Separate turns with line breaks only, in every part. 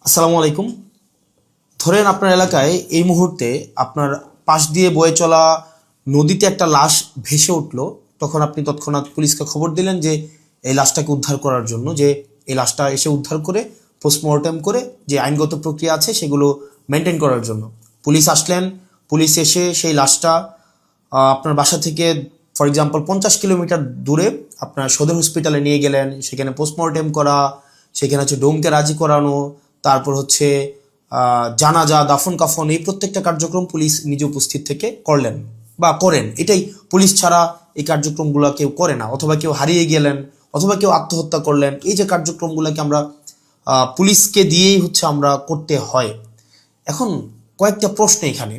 আসসালামু আলাইকুম। ধরেন আপনার এলাকায় এই মুহূর্তে আপনার পাশ দিয়ে বয়ে চলা নদীতে একটা লাশ ভেসে উঠলো। তখন আপনি তৎক্ষণাৎ পুলিশকে খবর দিলেন যে এই লাশটাকে উদ্ধার করার জন্য, যে এই লাশটা এসে উদ্ধার করে পোস্টমর্টেম করে যে আইনগত প্রক্রিয়া আছে সেগুলো মেনটেন করার জন্য পুলিশ আসলেন। পুলিশ এসে সেই লাশটা আপনার বাসা থেকে ফর এক্সাম্পল 50 কিলোমিটার দূরে আপনার সদর হসপিটালে নিয়ে গেলেন। সেখানে পোস্টমর্টেম করা, সেখানে হচ্ছে ডোমকে রাজি করানো, তারপর হচ্ছে জানাজা, দাফন কাফন, এই প্রত্যেকটা কার্যক্রম পুলিশ নিজে উপস্থিত থেকে করলেন বা করেন। এটাই, পুলিশ ছাড়া এই কার্যক্রমগুলো কেউ করে না। অথবা কেউ হারিয়ে গেলেন, অথবা কেউ আত্মহত্যা করলেন, এই যে কার্যক্রমগুলোকে আমরা পুলিশকে দিয়েই হচ্ছে আমরা করতে হয়। এখন কয়েকটা প্রশ্ন এখানে।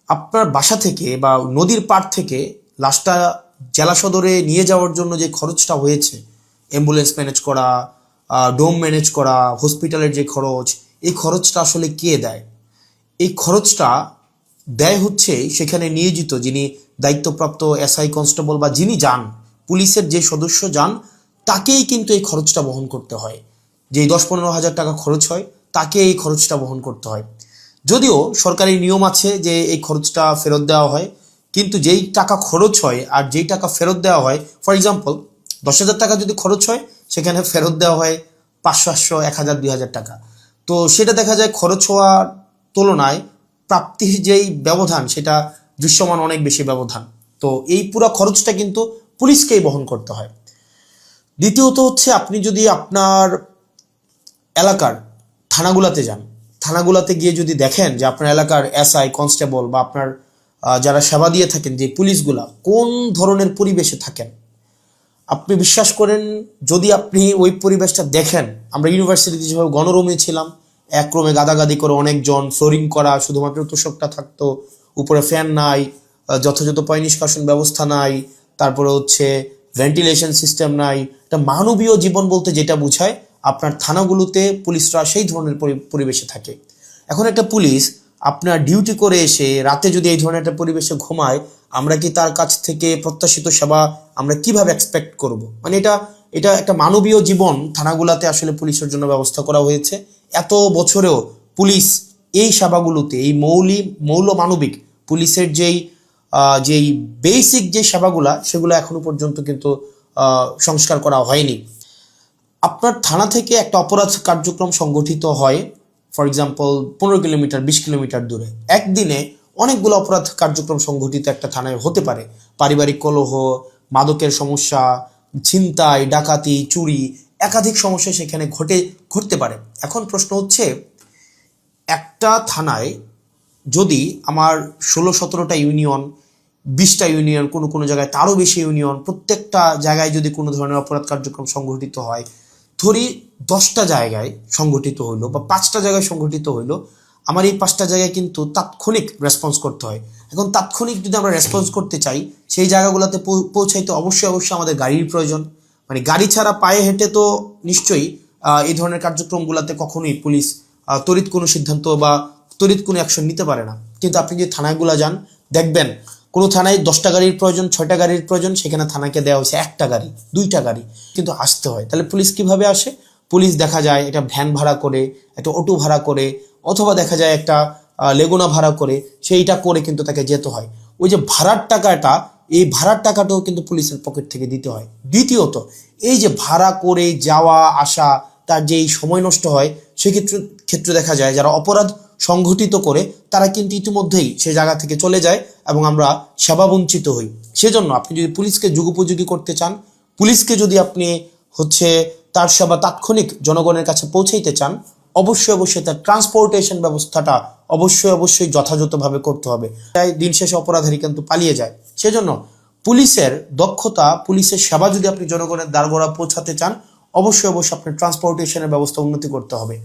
আপনার বাসা থেকে বা নদীর পাড় থেকে লাশটা জেলা সদরে নিয়ে যাওয়ার জন্য যে খরচটা হয়েছে, অ্যাম্বুলেন্স ম্যানেজ করা, ডোম ম্যানেজ করা, হসপিটালের যে খরচ, এই খরচটা আসলে কে দেয়? এই খরচটা দেয় হচ্ছে সেখানে নিয়োজিত যিনি দায়িত্বপ্রাপ্ত এসআই, কনস্টেবল বা যিনি যান, পুলিশের যে সদস্য যান, তাকেই কিন্তু এই খরচটা বহন করতে হয়। যেই 10-15 হাজার টাকা খরচ হয়, তাকে এই খরচটা বহন করতে হয়। যদিও সরকারি নিয়ম আছে যে এই খরচটা ফেরত দেওয়া হয়, কিন্তু যেই টাকা খরচ হয় আর যেই টাকা ফেরত দেওয়া হয়, ফর এক্সাম্পল 10,000 টাকা যদি খরচ হয়, সেখানে ফেরত দেওয়া হয় 500, 800, 1,000, 2,000 টাকা। তো সেটা দেখা যায় খরচ হওয়ার তুলনায় প্রাপ্তির যেই ব্যবধান, সেটা দৃশ্যমান অনেক বেশি ব্যবধান। তো এই পুরো খরচটা কিন্তু পুলিশকেই বহন করতে হয়। দ্বিতীয়ত হচ্ছে, আপনি যদি আপনার এলাকার থানাগুলাতে যান, থানাগুলাতে গিয়ে যদি দেখেন যে আপনার এলাকার এসআই, কনস্টেবল বা আপনার যারা সেবা দিয়ে থাকেন যে পুলিশগুলা কোন ধরনের পরিবেশে থাকেন, আপনি বিশ্বাস করেন, যদি আপনি ওই পরিবেশটা দেখেন, আমরা ইউনিভার্সিটিতে যেভাবে গণরুমে ছিলাম, এক রুমে গাদাগাদি করে অনেকজন, ফ্লোরিং করা, শুধুমাত্র তোষকটা থাকতো, উপরে ফ্যান নাই, যথাযথ পয় নিষ্কাশন ব্যবস্থা নাই, তারপরে হচ্ছে ভেন্টিলেশন সিস্টেম নাই। এটা মানবীয় জীবন বলতে যেটা বোঝায়, আপনার থানাগুলোতে পুলিশরা সেই ধরনের পরিবেশে থাকে। এখন একটা পুলিশ আপনার ডিউটি করে এসে রাতে যদি এই ধরনের একটা পরিবেশে ঘুমায়, আমরা কি তার কাছ থেকে প্রত্যাশিত সেবা আমরা কিভাবে এক্সপেক্ট করব? মানে এটা এটা একটা মানবীয় জীবন থানাগুলাতে আসলে পুলিশের জন্য ব্যবস্থা করা হয়েছে। এত বছরেও পুলিশ এই সেবাগুলোতে, এই মৌল মানবিক পুলিশের যেই বেসিক যে সেবাগুলা, সেগুলো এখনো পর্যন্ত কিন্তু সংস্কার করা হয়নি। আপনার থানা থেকে একটা অপরাধ কার্যক্রম সংগঠিত হয়, ফর এক্সাম্পল 15 কিলোমিটার, 20 কিলোমিটার দূরে, একদিনে অনেকগুলো অপরাধ কার্যক্রম সংগঠিত একটা থানায় হতে পারে। পারিবারিক কলহ, মাদকের সমস্যা, ছিনতাই, ডাকাতি, চুরি, একাধিক সমস্যা সেখানে ঘটতে পারে। এখন প্রশ্ন হচ্ছে, একটা থানায় যদি আমার 16-17টা ইউনিয়ন, 20টা ইউনিয়ন, কোনো কোনো জায়গায় তারও বেশি ইউনিয়ন, প্রত্যেকটা জায়গায় যদি কোনো ধরনের অপরাধ কার্যক্রম সংঘটিত হয়, ধরি 10টা জায়গায় সংঘটিত হইলো বা 5টা জায়গায় সংঘটিত হইলো, আমার এই 5টা জায়গায় কিন্তু তাৎক্ষণিক রেসপন্স করতে হয়। এখন তাৎক্ষণিক যদি আমরা রেসপন্স করতে চাই, সেই জায়গাগুলোতে পৌঁছাইতে অবশ্যই অবশ্যই আমাদের গাড়ির প্রয়োজন। মানে গাড়ি ছাড়া পায়ে হেঁটে তো নিশ্চয়ই এই ধরনের কার্যক্রমগুলোতে কখনোই পুলিশ তড়িৎ কোনো সিদ্ধান্ত বা তড়িৎ কোনো অ্যাকশন নিতে পারে না। কিন্তু আপনি যে থানাগুলো যান, দেখবেন কোনো থানায় 10টা গাড়ির প্রয়োজন, 6টা গাড়ির প্রয়োজন, সেখানে থানাকে দেওয়া হয়েছে 1টা গাড়ি, 2টা গাড়ি, কিন্তু আসতে হয়। তাহলে পুলিশ কিভাবে আসে? পুলিশ দেখা যায় একটা ভ্যান ভাড়া করে, একটা অটো ভাড়া করে, অথবা দেখা যায় একটা লেগুনা ভাড়া করে, সেইটা করে কিন্তু তাকে যেতে হয়। ওই যে ভাড়ার টাকাটা, এই ভাড়ার টাকাটাও কিন্তু পুলিশের পকেট থেকে দিতে হয়। দ্বিতীয়ত, এই যে ভাড়া করে যাওয়া আসা, তার যে এই সময় নষ্ট হয়, সেক্ষেত্রে দেখা যায় যারা অপরাধ সংঘটিত করে তারা কিন্তু ইতিমধ্যেই সে জায়গা থেকে চলে যায় এবং আমরা সেবা বঞ্চিত হই। সেজন্য আপনি যদি পুলিশকে যুগোপযোগী করতে চান, পুলিশকে যদি আপনি হচ্ছে তার সেবা তাৎক্ষণিক জনগণের কাছে পৌঁছাইতে চান, অবশ্যই অবশ্যই তার ট্রান্সপোর্টেশন ব্যবস্থাটা অবশ্যই অবশ্যই যথাযথভাবে করতে হবে। তাই দিন শেষে অপরাধী কিন্তু পালিয়ে যায়। সেজন্য পুলিশের দক্ষতা, পুলিশের সেবা যদি আপনি জনগণের দ্বারগোড়া পৌঁছাতে চান, অবশ্যই অবশ্যই আপনার ট্রান্সপোর্টেশনের ব্যবস্থা উন্নতি করতে হবে।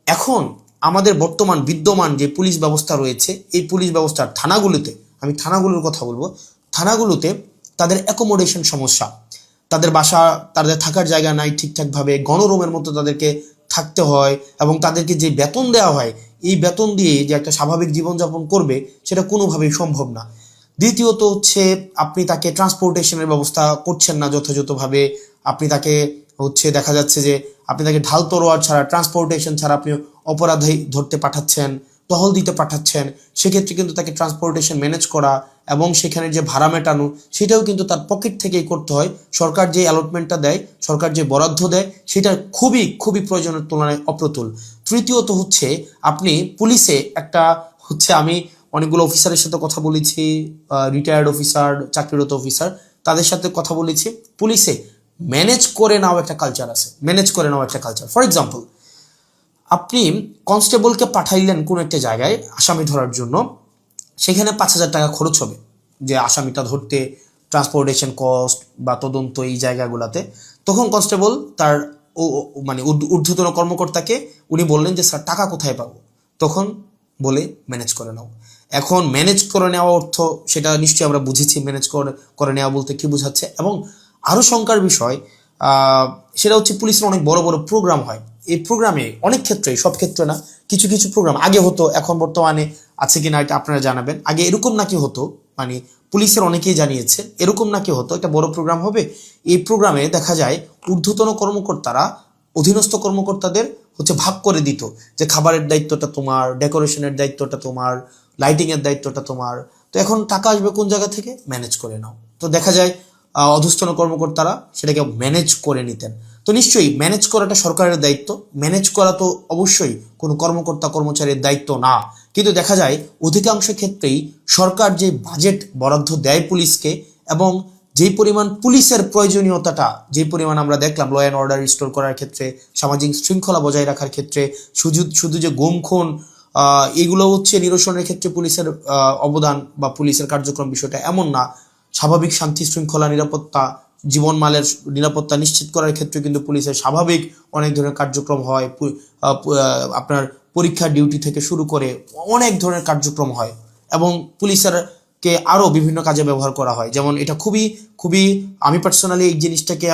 এখন আমাদের বর্তমান বিদ্যমান যে পুলিশ ব্যবস্থা রয়েছে, এই পুলিশ ব্যবস্থার থানাগুলোতে, আমি থানাগুলোর কথা বলবো, থানাগুলোতে তাদের অ্যাকোমোডেশন সমস্যা, তাদের বাসা, তাদের থাকার জায়গা নাই ঠিকঠাকভাবে, গণরুমের মতো তাদেরকে থাকতে হয়, এবং তাদেরকে যে বেতন দেওয়া হয়, এই বেতন দিয়ে যে একটা স্বাভাবিক জীবনযাপন করবে, সেটা কোনোভাবেই সম্ভব না। দ্বিতীয়ত হচ্ছে, আপনি তাকে ট্রান্সপোর্টেশনের ব্যবস্থা করছেন না যথাযথভাবে। আপনি তাকে হচ্ছে দেখা যাচ্ছে যে আপনি তাকে ঢাল তরোয়ার ছাড়া, ট্রান্সপোর্টেশন ছাড়া আপনি অপরাধী ধরতে পাঠাচ্ছেন, টহল দিতে পাঠাচ্ছেন, সেক্ষেত্রে কিন্তু তাকে ট্রান্সপোর্টেশন ম্যানেজ করা এবং সেখানে যে ভাড়া মেটানো সেটাও কিন্তু তার পকেট থেকেই করতে হয়। সরকার যে অ্যালটমেন্টটা দেয়, সরকার যে বরাদ্দ দেয়, সেটা খুবই খুবই প্রয়োজনের তুলনায় অপ্রতুল। তৃতীয়ত হচ্ছে আপনি পুলিশে একটা হচ্ছে, আমি অনেকগুলো অফিসারের সাথে কথা বলেছি, রিটায়ার্ড অফিসার, চাকরিরত অফিসার, তাদের সাথে কথা বলেছি। পুলিশে ম্যানেজ করে নাও একটা কালচার আছে, ম্যানেজ করে নাও একটা কালচার। ফর এক্সাম্পল, আপনি কনস্টেবলকে পাঠাইলেন কোন একটা জায়গায় আসামি ধরার জন্য, সেখানে 5,000 টাকা খরচ হবে যে আসামিটা ধরতে, ট্রান্সপোর্টেশন কস্ট বা তদন্ত এই জায়গাগুলোতে। তখন কনস্টেবল তার মানে ঊর্ধ্বতন কর্মকর্তাকে উনি বললেন যে স্যার টাকা কোথায় পাবো? তখন বলে ম্যানেজ করে নাও। এখন ম্যানেজ করে নেওয়া অর্থ সেটা নিশ্চয়ই আমরা বুঝেছি, ম্যানেজ করে নেওয়া বলতে কি বোঝাচ্ছে। এবং আরও শঙ্কার বিষয় সেটা হচ্ছে পুলিশের অনেক বড় বড় প্রোগ্রাম হয়। এই প্রোগ্রামে অনেক ক্ষেত্রে, সব ক্ষেত্রে না, কিছু কিছু প্রোগ্রাম আগে হতো, এখন বর্তমানে আছে কিনা এটা আপনারা জানাবেন। আগে এরকম নাকি হতো, মানে পুলিশের অনেকেই জানিয়েছে এরকম নাকি হতো, একটা বড় প্রোগ্রাম হবে, এই প্রোগ্রামে দেখা যায় ঊর্ধ্বতন কর্মকর্তারা অধীনস্থ কর্মকর্তাদের হচ্ছে ভাগ করে দিত যে খাবারের দায়িত্বটা তোমার, ডেকোরেশনের দায়িত্বটা তোমার, লাইটিং এর দায়িত্বটা তোমার। তো এখন টাকা আসবে কোন জায়গা থেকে? ম্যানেজ করে নাও। তো দেখা যায় অধস্তন কর্মকর্তারা সেটাকে ম্যানেজ করে নিতেন। তো নিশ্চয়ই ম্যানেজ করাটা সরকারের দায়িত্ব, ম্যানেজ করা তো অবশ্যই কোনো কর্মকর্তা কর্মচারীর দায়িত্ব না। কিন্তু দেখা যায় অধিকাংশ ক্ষেত্রেই সরকার যে বাজেট বরাদ্দ দেয় পুলিশকে, এবং যেই পরিমাণ পুলিশের প্রয়োজনীয়তাটা, যে পরিমাণ আমরা দেখলাম ল অ্যান্ড অর্ডার রিস্টোর করার ক্ষেত্রে, সামাজিক শৃঙ্খলা বজায় রাখার ক্ষেত্রে, শুধু যে গুম খুন এগুলো হচ্ছে নিরসনের ক্ষেত্রে পুলিশের অবদান বা পুলিশের কার্যক্রম বিষয়টা এমন না। স্বাভাবিক শান্তি শৃঙ্খলা, নিরাপত্তা, জীবনমালের নিরাপত্তা নিশ্চিত করার ক্ষেত্রে কিন্তু পুলিশের স্বাভাবিক অনেক ধরনের কার্যক্রম হয়। আপনার পরীক্ষা ডিউটি থেকে শুরু করে অনেক ধরনের কার্যক্রম হয়, এবং পুলিশের কে আরও বিভিন্ন কাজে ব্যবহার করা হয়। যেমন এটা খুবই খুবই, আমি পার্সোনালি এই জিনিসটাকে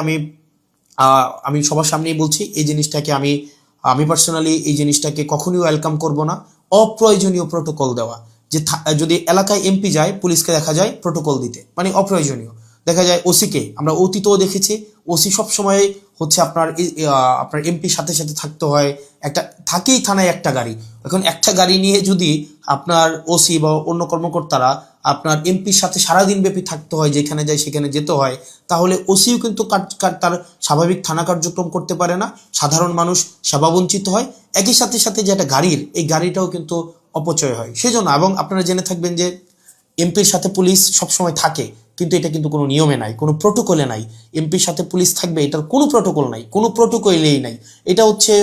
আমি সবার সামনেই বলছি, এই জিনিসটাকে আমি পার্সোনালি এই জিনিসটাকে কখনোই ওয়েলকাম করব না। অপ্রয়োজনীয় প্রোটোকল দেওয়া, যে যদি এলাকায় এমপি যায়, পুলিশকে দেখা যায় প্রোটোকল দিতে, মানে অপ্রয়োজনীয়। দেখা যায় ওসিকে আমরা অতীতও দেখেছি, ওসি সবসময় হচ্ছে আপনার এমপির সাথে সাথে থাকতে হয়, থাকেই থানায় একটা গাড়ি। এখন একটা গাড়ি নিয়ে যদি আপনার ওসি বা অন্য কর্মকর্তারা আপনার এমপির সাথে সারাদিন ব্যাপী থাকতে হয়, যেখানে যায় সেখানে যেতে হয়, তাহলে ওসিও কিন্তু তার স্বাভাবিক থানা কার্যক্রম করতে পারে না, সাধারণ মানুষ সেবা বঞ্চিত হয়। একই সাথে সাথে যে একটা গাড়ির, এই গাড়িটাও কিন্তু অপচয় হয়। সেজন্য, এবং আপনারা জেনে থাকবেন যে এমপির সাথে পুলিশ সবসময় থাকে, কিন্তু এটা কিন্তু কোনো নিয়মে নাই, কোনো প্রোটোকলে নাই। এমপির সাথে পুলিশ থাকবে, এটার কোনো প্রোটোকল নাই, কোনো প্রোটোকলেই নাই। এটা হচ্ছে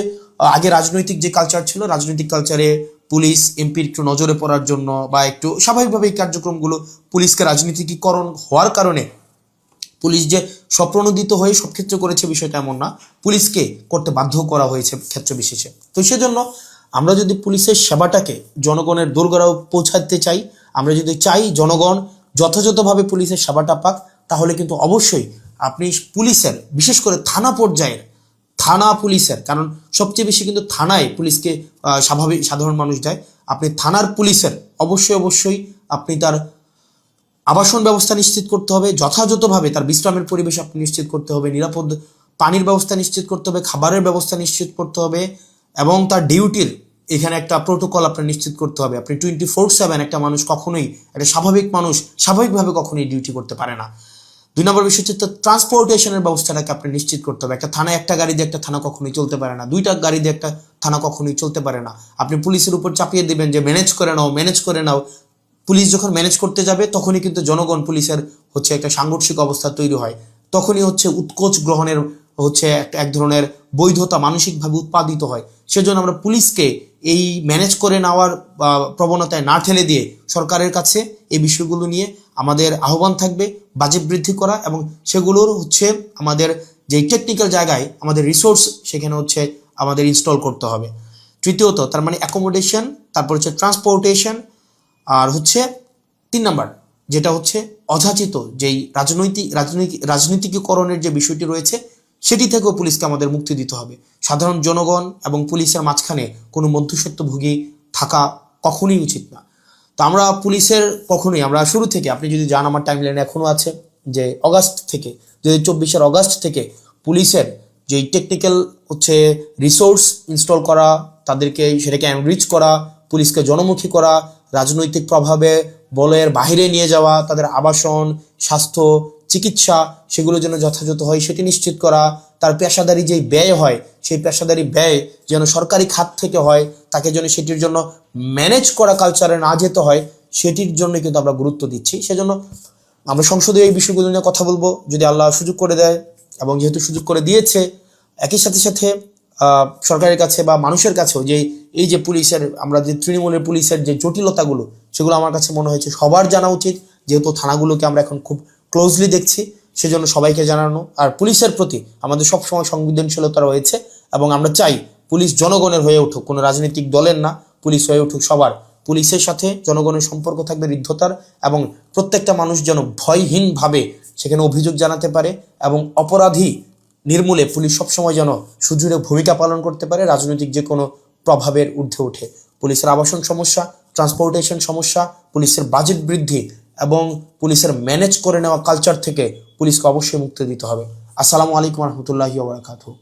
আগে রাজনৈতিক যে কালচার ছিল, রাজনৈতিক কালচারে পুলিশ এমপির একটু নজরে পড়ার জন্য বা একটু স্বাভাবিকভাবে এই কার্যক্রমগুলো, পুলিশকে রাজনীতিকীকরণ হওয়ার কারণে পুলিশ যে স্বপ্রণোদিত হয়ে সব ক্ষেত্রে করেছে বিষয়টা এমন না, পুলিশকে করতে বাধ্য করা হয়েছে ক্ষেত্র বিশেষে। তো সেজন্য আমরা যদি পুলিশের সেবাটাকে জনগণের দোরগোড়ায় পৌঁছাতে চাই, আমরা যদি চাই জনগণ যথাযথভাবে পুলিশের সেবাটা পাক, তাহলে কিন্তু অবশ্যই আপনি পুলিশের, বিশেষ করে থানা পর্যায়ের থানা পুলিশের, কারণ সবচেয়ে বেশি কিন্তু থানায় পুলিশকে স্বাভাবিক সাধারণ মানুষ দেয়, আপনি থানার পুলিশের অবশ্যই অবশ্যই আপনি তার আবাসন ব্যবস্থা নিশ্চিত করতে হবে, যথাযথভাবে তার বিশ্রামের পরিবেশ আপনি নিশ্চিত করতে হবে, নিরাপদ পানির ব্যবস্থা নিশ্চিত করতে হবে, খাবারের ব্যবস্থা নিশ্চিত করতে হবে, এবং তার ডিউটির এখানে একটা প্রোটোকল আপনার নিশ্চিত করতে হবে। আপনি 24/7 একটা মানুষ কখনোই, একটা স্বাভাবিক মানুষ স্বাভাবিকভাবে কখনোই ডিউটি করতে পারে না। 2 নম্বর বিষয় হচ্ছে ট্রান্সপোর্টেশনের ব্যবস্থাটাকে আপনি নিশ্চিত করতে হবে। একটা থানায় একটা গাড়ি দিয়ে একটা থানা কখনোই চলতে পারে না, 2টা গাড়ি দিয়ে একটা থানা কখনোই চলতে পারে না। আপনি পুলিশের উপর চাপিয়ে দেবেন যে ম্যানেজ করে নাও, ম্যানেজ করে নাও। পুলিশ যখন ম্যানেজ করতে যাবে, তখনই কিন্তু জনগণ পুলিশের হচ্ছে একটা সাংঘর্ষিক অবস্থা তৈরি হয়, তখনই হচ্ছে উৎকোচ গ্রহণের হচ্ছে এক ধরনের বৈধতা মানসিকভাবে উৎপাদিত হয়। সেজন্য আমরা পুলিশকে এই ম্যানেজ করে নেওয়ার প্রবণতায় না ঠেলে দিয়ে সরকারের কাছে এই বিষয়গুলো নিয়ে আমাদের আহ্বান থাকবে বাজেট বৃদ্ধি করা, এবং সেগুলোর হচ্ছে আমাদের যে টেকনিক্যাল জায়গায় আমাদের রিসোর্স, সেখানে হচ্ছে আমাদের ইনস্টল করতে হবে। তৃতীয়ত, তার মানে অ্যাকোমোডেশন, তারপর হচ্ছে ট্রান্সপোর্টেশন, আর হচ্ছে 3 নাম্বার যেটা হচ্ছে অযাচিত যেই রাজনীতিকীকরণের যে বিষয়টি রয়েছে, সেটি থেকেও পুলিশকে আমাদের মুক্তি দিতে হবে। সাধারণ জনগণ এবং পুলিশের মাঝখানে কোনো মধ্যস্বত্বভোগী থাকা কখনোই উচিত না। তো আমরা পুলিশের কখনোই, আমরা শুরু থেকে, আপনি যদি যান আমার টাইমলাইনে এখনো আছে যে অগাস্ট থেকে, 2024 অগাস্ট থেকে পুলিশের যেই টেকনিক্যাল হচ্ছে রিসোর্স ইনস্টল করা, তাদেরকে সেটাকে এনরিচ করা, পুলিশকে জনমুখী করা, রাজনৈতিক প্রভাবে বলের বাহিরে নিয়ে যাওয়া, তাদের আবাসন, স্বাস্থ্য, চিকিৎসা সেগুলো যেন যথাযথ হয় সেটি নিশ্চিত করা, তার পেশাদারি যেই ব্যয় হয় সেই পেশাদারি ব্যয় যেন সরকারি খাত থেকে হয়, তাকে যেন সেটির জন্য ম্যানেজ করা কালচারে না যেতে হয়, সেটির জন্য কিন্তু আমরা গুরুত্ব দিচ্ছি। সেজন্য আমরা সংসদে এই বিষয়গুলো নিয়ে কথা বলবো যদি আল্লাহ সুযোগ করে দেয়, এবং যেহেতু সুযোগ করে দিয়েছে একই সাথে সাথে সরকারের কাছে বা মানুষের কাছেও যে এই যে পুলিশের, আমরা যে তৃণমূলের পুলিশের যে জটিলতাগুলো সেগুলো আমার কাছে মনে হয়েছে সবার জানা উচিত, যেহেতু থানাগুলোকে আমরা এখন খুব ক্লোজলি দেখছি, সেজন্য সবাইকে জানানো। আর পুলিশের প্রতি আমাদের সবসময় সংবেদনশীলতা রয়েছে, এবং আমরা চাই পুলিশ জনগণের হয়ে উঠুক, কোনো রাজনৈতিক দলের না, পুলিশ হয়ে উঠুক সবার। পুলিশের সাথে জনগণের সম্পর্ক থাকবে হৃদ্যতার, এবং প্রত্যেকটা মানুষ যেন ভয়হীনভাবে সেখানে অভিযোগ জানাতে পারে, এবং অপরাধী নির্মূলে পুলিশ সবসময় যেন সুদৃঢ় ভূমিকা পালন করতে পারে রাজনৈতিক যে কোনো প্রভাবের ঊর্ধ্বে উঠে। পুলিশের আবাসন সমস্যা, ট্রান্সপোর্টেশন সমস্যা, পুলিশের বাজেট বৃদ্ধি এবং পুলিশের ম্যানেজ করে নেওয়া কালচার থেকে পুলিশকে অবশ্যই মুক্তি দিতে হবে। আসসালামু আলাইকুম রহমতুল্লাহি ওয়া বারাকাতুহু।